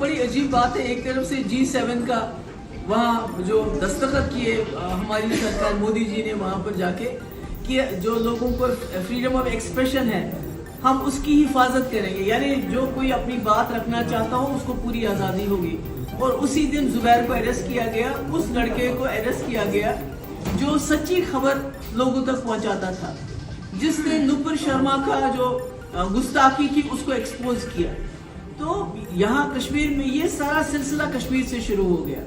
बड़ी अजीब बात है, एक तरफ से G7 का वहाँ जो दस्तखत किए हमारी सरकार मोदी जी ने वहाँ पर जाके कि जो लोगों को फ्रीडम ऑफ एक्सप्रेशन है हम उसकी हिफाजत करेंगे, यानी जो कोई अपनी बात रखना चाहता हो उसको पूरी आज़ादी होगी। और उसी दिन जुबैर को अरेस्ट किया गया, उस लड़के को अरेस्ट किया गया जो सच्ची खबर लोगों तक पहुंचाता था, जिसने नुपुर शर्मा का जो गुस्ताखी की उसको एक्सपोज किया। तो यहाँ कश्मीर में ये सारा सिलसिला कश्मीर से शुरू हो गया।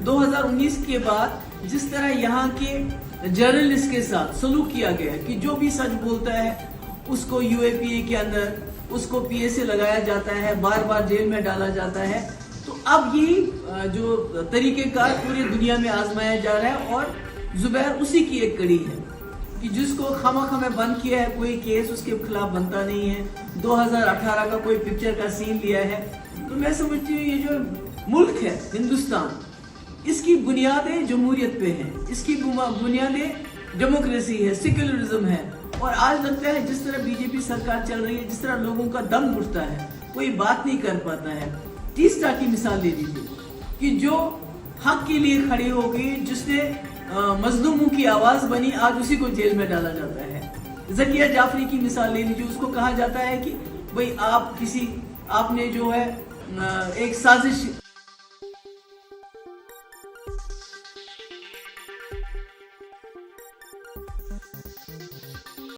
2019 के बाद जिस तरह यहाँ के जर्नलिस्ट के साथ सलूक किया गया कि जो भी सच बोलता है उसको UAPA के अंदर उसको PSA लगाया जाता है, बार बार जेल में डाला जाता है। तो अब यही जो तरीकेकार पूरी दुनिया में आजमाया जा रहा है और जुबैर उसी की एक कड़ी है कि जिसको खामखा में बंद किया है, कोई केस उसके खिलाफ बनता नहीं है। 2018 का कोई पिक्चर का सीन लिया है। तो मैं समझती हूँ ये जो मुल्क है हिंदुस्तान, इसकी बुनियादें जमहूरियत पे हैं, इसकी बुनियादें डेमोक्रेसी है, सेक्युलरिज्म है। और आज लगता है जिस तरह बीजेपी सरकार चल रही है, जिस तरह लोगों का दम घुटता है, कोई बात नहीं कर पाता है। तीसरा की मिसाल ले लीजिए कि जो हक के लिए खड़ी हो गई, जिसने मजलूमों की आवाज बनी, आज उसी को जेल में डाला जाता है। ज़किया जाफरी की मिसाल ले लीजिए, उसको कहा जाता है कि भाई आपने जो है एक साजिश